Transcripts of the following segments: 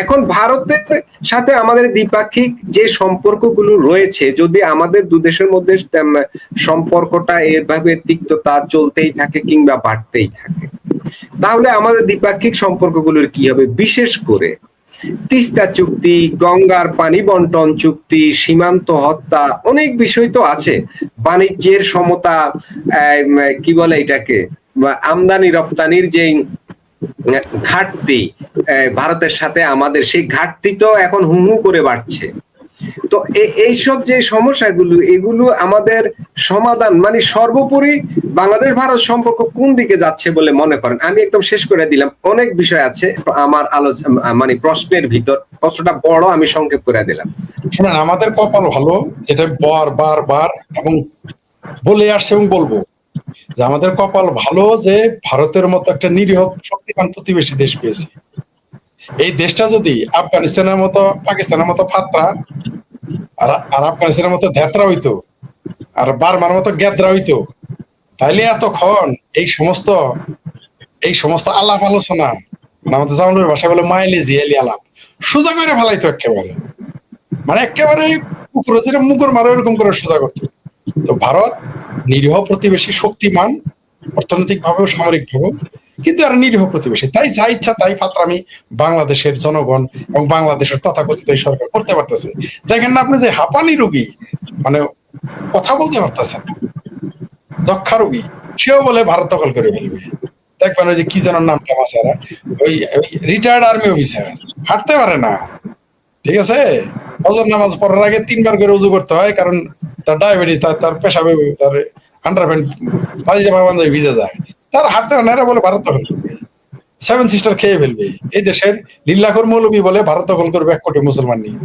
এখন ভারতের সাথে আমাদের দ্বিপাক্ষিক যে সম্পর্কগুলো রয়েছে, যদি আমাদের দু দেশের মধ্যে সম্পর্কটা এভাবে তিক্ততা চলতেই থাকে কিংবা বাড়তেই থাকে, তাহলে আমাদের দ্বিপাক্ষিক সম্পর্কগুলোর কি হবে? বিশেষ করে তিস্তা চুক্তি, গঙ্গার পানি বন্টন চুক্তি, সীমান্ত হত্যা, অনেক বিষয় তো আছে। বাণিজ্যের সমতা, কি বলে এটাকে, আমদানি রপ্তানির যে ঘাটতি ভারতের সাথে আমাদের, সেই ঘাটতি তো এখন হু হু করে বাড়ছে। তো এইসব যে সমস্যাগুলো, এগুলো আমাদের সমাধান মানে সর্বোপরি বাংলাদেশ ভারত সম্পর্ক কোন দিকে যাচ্ছে বলে মনে করেন? আমি একদম শেষ করে দিলাম, অনেক বিষয় আছে আমার আলোচনা মানে প্রশ্নের ভিতর, প্রশ্নটা বড়, আমি সংক্ষেপ করে দিলাম। শোনেন, আমাদের কপাল ভালো, যেটা বার এবং বলে আসছে এবং বলবো, যে আমাদের কপাল ভালো যে ভারতের মতো একটা নিরীহ শক্তিমান প্রতিবেশী দেশ পেয়েছি। এই দেশটা যদি আফগানিস্তানের মতো, পাকিস্তানের মতো ফাত্রা আর আফগানিস্তানের মতো ধ্যাত্রা হইতো, আর বার্মার মতো গ্যাদ্রা হইতো, তাইলে এতক্ষণ এই সমস্ত আলাপ আলোচনা, আমাদের জামালের ভাষা বলে মাইলেজি এলি আলাপ, সোজা করে ফেলাইতো একেবারে, মানে একেবারে কুকুর যেটা মুকুর মারো এরকম করে সোজা করতো। তো ভারত নিরীহ প্রতিবেশী, শক্তিমান অর্থনৈতিক ভাবেও সামরিক ভাবেও, কিন্তু আর নিরীহ প্রতিবেশী, তাই যা ইচ্ছা তাই ফাত্রামি বাংলাদেশের জনগণ এবং বাংলাদেশের তথাকথিত সরকার করতে পারতেছে। দেখেন না আপনি যে হাঁপানি রোগী, মানে কথা বলতে পারতেছেন না, যক্ষা রোগী, সেও বলে ভারত দখল করে ফেলবে। দেখবেন ওই যে কি যেন নামটা মাসারা, ওই রিটায়ার্ড আর্মি অফিসার, হাঁটতে পারে না, ঠিক আছে, ফজর নামাজ পড়ার আগে 3 বার করে উজু করতে হয়, কারণ তার ডায়াবেটিস, তার পেশাবে, তার আন্ডারপ্যান্ট পায়জামা বান্ধবী ভিজে যায়, তার হাঁটতে হয় না, এরা বলে ভারত দখল করবে, 7 সিস্টার খেয়ে ফেলবে, এই দেশের লিল্লাখোর মৌলবী বলে ভারত দখল করবে 1 কোটি মুসলমান নিয়ে।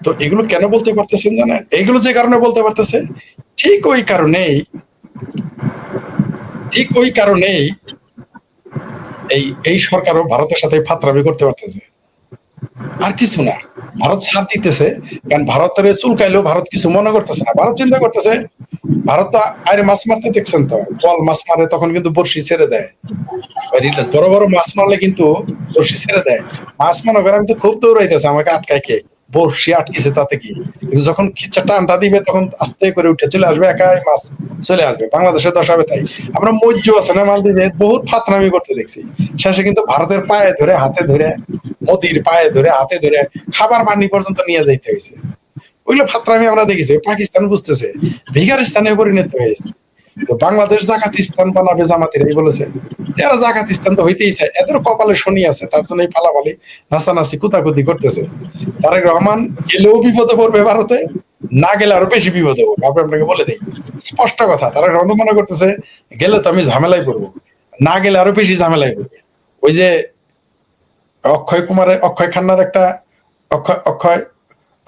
তো এগুলো কেন বলতে পারতেছেন জানেন? এগুলো যে কারণে বলতে পারতেছে, ঠিক ওই কারণেই এই সরকারও ভারতের সাথে ফাত্রামি করতে পারতেছে, আর কিছু না। ভারত ছাড় দিতেছে, কারণ ভারতের চুলকাইলেও ভারত কিছু মনে করতেছে না। ভারত চিন্তা করতেছে, ভারত তো আরে মাছ মারতে দেখছেন তো, বল মাছ মারে তখন কিন্তু বড়শি ছেড়ে দেয়, বড় বড় মাছ মারলে কিন্তু বড়শি ছেড়ে দেয়। মাছ মনে করে আমি তো খুব দৌড়াইতেছে, আমাকে আটকায় কে, বড়শি আটকেছে তাতে কি, কিন্তু যখন খিচ্ছা টানটা দিবে তখন আস্তে করে উঠে চলে আসবে, একাই মাছ চলে আসবে। বাংলাদেশের দশা হবে তাই। আমরা মজ্জ আছে না মালদ্বীপে বহুত ফাতনামি করতে দেখছি, শেষে কিন্তু ভারতের পায়ে ধরে, হাতে ধরে, মোদির পায়ে ধরে, হাতে ধরে খাবার পানি পর্যন্ত নিয়ে যাইতে হয়েছে। ওইগুলো ফাতরামি আমরা দেখেছি। পাকিস্তান বুঝতেছে ভিখারিস্তানে পরিণত হয়েছে। তো বাংলাদেশ জাকাতিস্তান বানাবে জামাতিরা, এই বলেছে, এরা জাকাতিস্তান তো হইতেই চায়, এদের কপালে শনি আছে, তার জন্য এই পালাপালি নাচানাচি কুতাকুতি করতেছে। তারেক রহমান গেলেও বিপদে পড়বে ভারতে, না গেলে আরো বেশি বিপদে পড়বে। আপনি আপনাকে বলে দেই স্পষ্ট কথা, তারেক রহমান মনে করতেছে গেলে তো আমি ঝামেলায় পড়বো, না গেলে আরো বেশি ঝামেলায় পড়বে। ওই যে অক্ষয় খান্নার একটা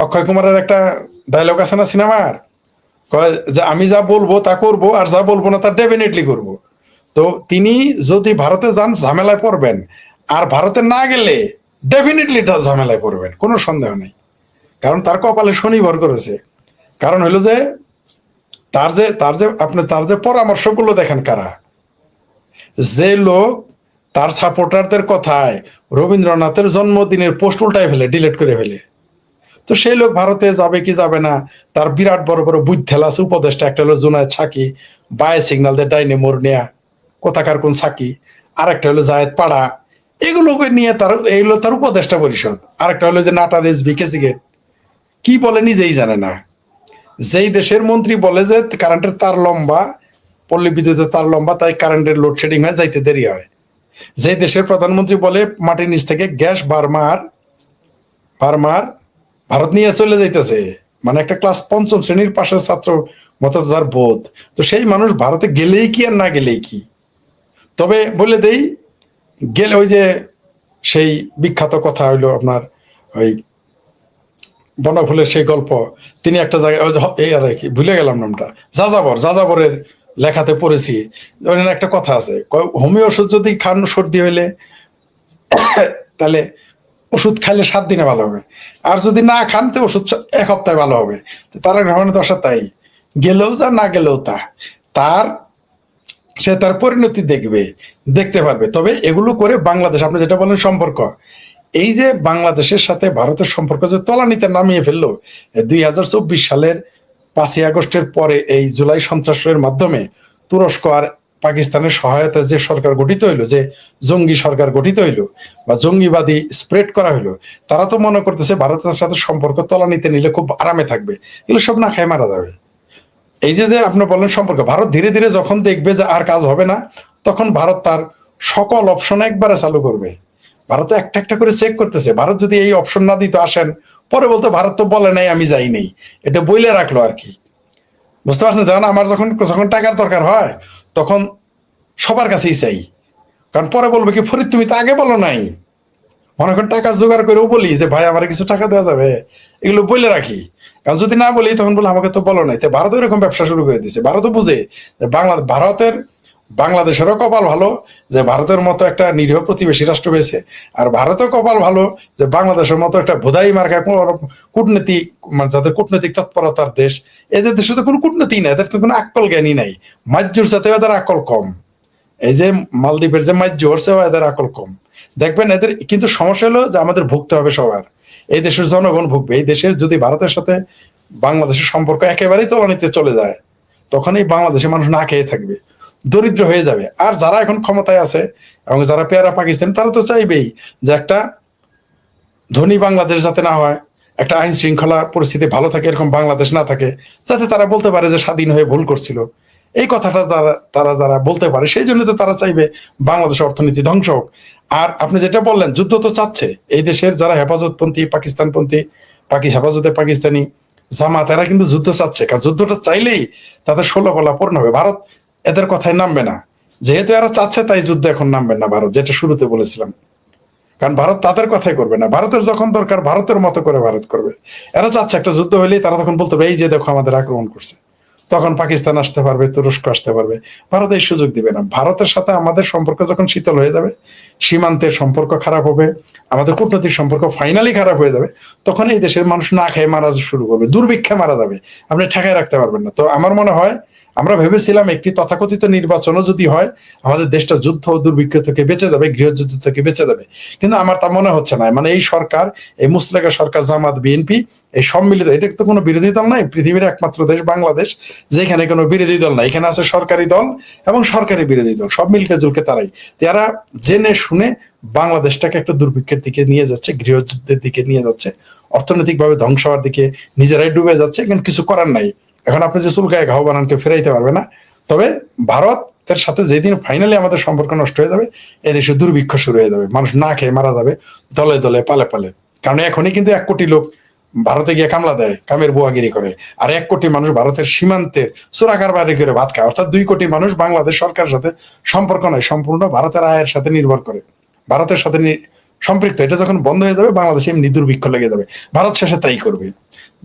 অক্ষয় কুমারের একটা ডায়লগ আছে না সিনেমার, যে আমি যা বলবো তা করবো, আর যা বলবো না তা ডেফিনেটলি করবো। তো তিনি যদি ভারতে যান ঝামেলায় পড়বেন, আর ভারতে না গেলে ডেফিনেটলি ঝামেলায় পড়বেন, কোনো সন্দেহ নেই। কারণ তার কপালে শনি ভর করেছে। কারণ হলো যে তার যে পরামর্শগুলো দেখেন কারা, যে লোক তার সাপোর্টারদের কথায় রবীন্দ্রনাথের জন্মদিনের পোস্ট উল্টায় ফেলে, ডিলিট করে ফেলে, তো সেই লোক ভারতে যাবে কি যাবে না, তার বিরাট বড় বড় বুদ্ধেলা আছে উপদেষ্টা, একটা হলো জুনায়েদ সাকি, বায়ে সিগন্যাল দিয়ে ডাইনে মোড় নেয়া, কোথাকার কোন সাকি, আর একটা হলো জায়েদ পাড়া, এগুলোকে নিয়ে এইগুলো তার উপদেষ্টা পরিষদ। আরেকটা হলো যে নাটার এসবি কেসিগেট, কি বলে নিজেই জানে না। যেই দেশের মন্ত্রী বলে যে কারেন্টের তার লম্বা, পল্লী বিদ্যুতের তার লম্বা, তাই কারেন্টের লোডশেডিং হয়, যাইতে দেরি হয়। যে দেশের প্রধানমন্ত্রী বলে মাটির নিচ থেকে গ্যাস বারমার ভারত নিয়ে চলে যাইতেছে, মানে একটা ক্লাস 5ম শ্রেণীর পাশের ছাত্র মতো যার বোধ, তো সেই মানুষ ভারতে গেলেই কি আর না গেলেই কি। তবে বলে দেই, গেলে ওই যে সেই বিখ্যাত কথা হইলো আপনার ওই বনফুলের সেই গল্প, তিনি একটা জায়গায় এই আর কি ভুলে গেলাম নামটা, যাযাবরের লেখাতে পড়েছি, ওখানে একটা কথা আছে, হোমিও ওষুধ যদি খান সর্দি হইলে তাহলে ওষুধ খাইলে 7 দিনে ভালো হবে, আর যদি না খান তো ওষুধ 1 সপ্তাহে ভালো হবে। তারা গ্রহণের দশা তাই, গেলেও যা না গেলেও তা, সে তার পরিণতি দেখতে পারবে। তবে এগুলো করে বাংলাদেশ, আপনি যেটা বলেন সম্পর্ক, এই যে বাংলাদেশের সাথে ভারতের সম্পর্ক যে তলানিতে নামিয়ে ফেললো 2024 সালের 5ই আগস্টের পরে এই জুলাই সন্ত্রাসের মাধ্যমে তুরস্ক আর পাকিস্তানের সহায়তায় যে সরকার গঠিত হইলো, যে জঙ্গি সরকার গঠিত হইলো বা জঙ্গিবাদী স্প্রেড করা হইলো, তারা তো মনে করতেছে ভারতের সাথে সম্পর্ক তলানিতে নিলে খুব আরামে থাকবে, এগুলো সব না খায় মারা যাবে। এই যে আপনি বললেন সম্পর্ক, ভারত ধীরে ধীরে যখন দেখবে যে আর কাজ হবে না, তখন ভারত তার সকল অপশন একবারে চালু করবে। ভারত একটা একটা করে চেক করতেছে। ভারত যদি এই অপশন না দিত আসেন, পরে বলতো ভারত তো বলে নাই আমি যাই নেই, এটা বইলে রাখলো আর কি। বুঝতে পারছেন? জানা আমার যখন যখন টাকার দরকার হয় তখন সবার কাছেই চাই, কারণ পরে বলবে কি ফরিদ তুমি তো আগে বলো নাই। মনে করেন টাকা জোগাড় করেও বলি যে ভাই আমার কিছু টাকা দেওয়া যাবে, এগুলো বলে রাখি, কারণ যদি না বলি তখন বলে আমাকে তো বলো নাই। তো ভারত এরকম ব্যবসা শুরু করে দিচ্ছে। ভারতও বুঝে যে বাংলাদেশেরও কপাল ভালো যে ভারতের মতো একটা নিরীহ প্রতিবেশী রাষ্ট্র পেয়েছে, আর ভারতেও কপাল ভালো যে বাংলাদেশের মতো একটা ভোদাই মার্কায় কূটনীতিক, মানে যাদের কূটনৈতিক তৎপরতার দেশ, এদের দেশে তো কোনো কূটনীতি নাই, এদের তো কোনো আকল জ্ঞানী নাই। মাজ্জুর সাথে এদের আকল কম। এই যে মালদ্বীপের যে মাজ্জু হচ্ছে এদের আকল কম। দেখবেন এদের কিন্তু সমস্যা হলো যে আমাদের ভুগতে হবে সবার, এই দেশের জনগণ ভুগবে। এই দেশের যদি ভারতের সাথে বাংলাদেশের সম্পর্ক একেবারেই তলানিতে চলে যায়, তখন এই বাংলাদেশের মানুষ না খেয়ে থাকবে, দরিদ্র হয়ে যাবে। আর যারা এখন ক্ষমতায় আছে এবং যারা পেয়ারা পাকিস্তান, তারা তো চাইবেই যে একটা ধনী বাংলাদেশ যাতে না হয়, একটা আইন শৃঙ্খলা পরিস্থিতি ভালো থাকে এরকম বাংলাদেশ না থাকে, যাতে তারা বলতে পারে যে স্বাধীন হয়ে ভুল করছিল। এই কথাটা তারা যারা বলতে পারে, সেই জন্য তো তারা চাইবে বাংলাদেশের অর্থনীতি ধ্বংস হোক। আর আপনি যেটা বললেন যুদ্ধ তো চাচ্ছে এই দেশের যারা হেফাজতপন্থী, পাকিস্তানপন্থী, হেফাজতে পাকিস্তানি, জামাত, এরা কিন্তু যুদ্ধ চাচ্ছে। কারণ যুদ্ধটা চাইলেই তাদের 16 কলা পূর্ণ হবে। ভারত এদের কথায় নামবে না, যেহেতু এরা চাচ্ছে তাই যুদ্ধ এখন নামবেন না ভারত, যেটা শুরুতে বলেছিলাম। কারণ ভারত তাদের কথাই করবে না, ভারতের যখন দরকার ভারতের মতো করে ভারত করবে। এরা চাচ্ছে একটা যুদ্ধ হলেই তারা তখন বলতে হবে এই যে দেখো আমাদের আক্রমণ করছে, তখন পাকিস্তান আসতে পারবে, তুরস্ক আসতে পারবে। ভারত এই সুযোগ দিবে না। ভারতের সাথে আমাদের সম্পর্ক যখন শীতল হয়ে যাবে, সীমান্তের সম্পর্ক খারাপ হবে, আমাদের কূটনৈতিক সম্পর্ক ফাইনালি খারাপ হয়ে যাবে, তখন এই দেশের মানুষ না খেয়ে মারা শুরু করবে, দুর্ভিক্ষে মারা যাবে, আপনি ঠেকায় রাখতে পারবেন না। তো আমার মনে হয় আমরা ভেবেছিলাম একটি তথাকথিত নির্বাচনও যদি হয় আমাদের দেশটা যুদ্ধ ও দুর্ভিক্ষ থেকে বেঁচে যাবে, গৃহযুদ্ধ থেকে বেঁচে যাবে। কিন্তু আমার তা মনে হচ্ছে না। মানে এই সরকার, এই মুসলেকা সরকার, জামাত, বিএনপি, এই সম্মিলিত, এটা তো কোনো বিরোধী দল নাই। পৃথিবীর একমাত্র দেশ বাংলাদেশ যেখানে কোনো বিরোধী দল নাই। এখানে আছে সরকারি দল এবং সরকারি বিরোধী দল, সব মিলকে জুলকে তারাই। তারা জেনে শুনে বাংলাদেশটাকে একটা দুর্ভিক্ষের দিকে নিয়ে যাচ্ছে, গৃহযুদ্ধের দিকে নিয়ে যাচ্ছে, অর্থনৈতিকভাবে ধ্বংস হওয়ার দিকে নিজেরাই ডুবে যাচ্ছে। কিন্তু কিছু করার নাই। এখন আপনি যে চুলকায় ঘাও বানান কেউ ফেরাইতে পারবে না। তবে ভারতের সাথে যেদিন ফাইনালি আমাদের সম্পর্ক নষ্ট হয়ে যাবে, এদেশে দুর্ভিক্ষ শুরু হয়ে যাবে, মানুষ না খেয়ে মারা যাবে দলে দলে, পালে পালে। কারণ এখনই কিন্তু 1 কোটি লোক ভারতে গিয়ে কামলা দেয়, কামের বুয়াগিরি করে, আর 1 কোটি মানুষ ভারতের সীমান্তের চোরাকার বাড়ি করে ভাত খায়। অর্থাৎ 2 কোটি মানুষ বাংলাদেশ সরকারের সাথে সম্পর্ক নয়, সম্পূর্ণ ভারতের আয়ের সাথে নির্ভর করে, ভারতের সাথে সম্পৃক্ত। এটা যখন বন্ধ হয়ে যাবে, বাংলাদেশে এমনি দুর্ভিক্ষ লেগে যাবে। ভারত শেষে তাই করবে।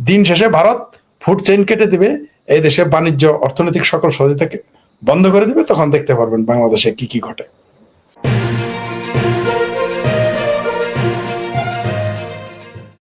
দিন শেষে ভারত ফুড চেইন কেটে দিবে, এই দেশে বাণিজ্য, অর্থনৈতিক সকল সহযোগিতাকে বন্ধ করে দিবে। তখন দেখতে পারবেন বাংলাদেশে কি কি ঘটে।